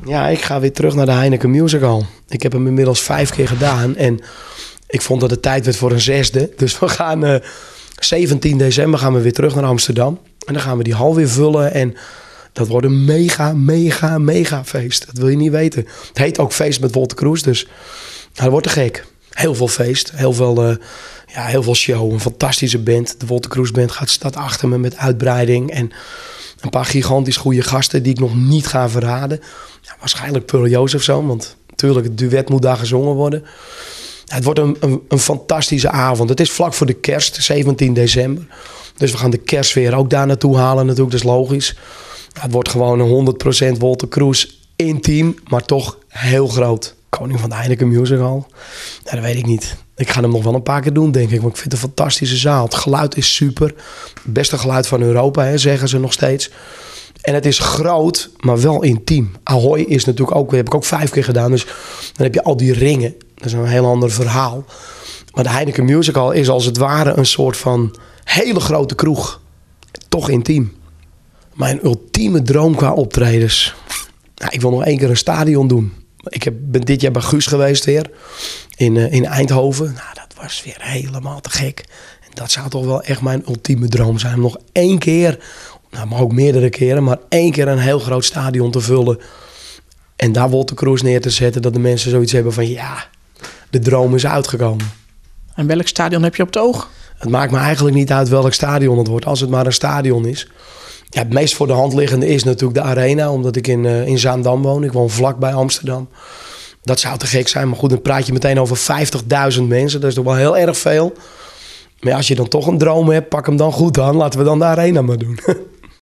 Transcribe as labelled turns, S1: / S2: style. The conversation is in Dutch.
S1: Ja, ik ga weer terug naar de Heineken Musical. Ik heb hem inmiddels 5 keer gedaan. En ik vond dat het tijd werd voor een 6e. Dus we gaan 17 december gaan we weer terug naar Amsterdam. En dan gaan we die hal weer vullen. En dat wordt een mega feest. Dat wil je niet weten. Het heet ook Feest met Wolter Kroes. Dus dat wordt te gek. Heel veel feest. Heel veel show. Een fantastische band. De Wolter Kroes Band staat achter me met uitbreiding. En een paar gigantisch goede gasten die ik nog niet ga verraden. Ja, waarschijnlijk Pearl Joseph zo. Want natuurlijk, het duet moet daar gezongen worden. Ja, het wordt een fantastische avond. Het is vlak voor de kerst, 17 december. Dus we gaan de kerstsfeer ook daar naartoe halen natuurlijk. Dat is logisch. Ja, het wordt gewoon een 100% Wolter Kroes intiem. Maar toch heel groot. Koning van de Heineken Musical. Ja, dat weet ik niet. Ik ga hem nog wel een paar keer doen, denk ik. Want ik vind het een fantastische zaal. Het geluid is super. Het beste geluid van Europa, hè, zeggen ze nog steeds. En het is groot, maar wel intiem. Ahoy is natuurlijk ook, heb ik ook 5 keer gedaan. Dus dan heb je al die ringen. Dat is een heel ander verhaal. Maar de Heineken Musical is als het ware een soort van hele grote kroeg. Toch intiem. Mijn ultieme droom qua optredens. Nou, ik wil nog 1 keer een stadion doen. Ik ben dit jaar bij Guus geweest weer. In Eindhoven. Nou, dat was weer helemaal te gek. En dat zou toch wel echt mijn ultieme droom zijn. Om nog 1 keer, nou, maar ook meerdere keren, maar 1 keer een heel groot stadion te vullen. En daar Wolter Kroes neer te zetten. Dat de mensen zoiets hebben van ja, de droom is uitgekomen.
S2: En welk stadion heb je op het oog?
S1: Het maakt me eigenlijk niet uit welk stadion het wordt. Als het maar een stadion is. Ja, het meest voor de hand liggende is natuurlijk de Arena. Omdat ik in Zaandam woon. Ik woon vlak bij Amsterdam. Dat zou te gek zijn. Maar goed, dan praat je meteen over 50.000 mensen. Dat is toch wel heel erg veel. Maar als je dan toch een droom hebt, pak hem dan goed aan. Laten we dan de Arena maar doen.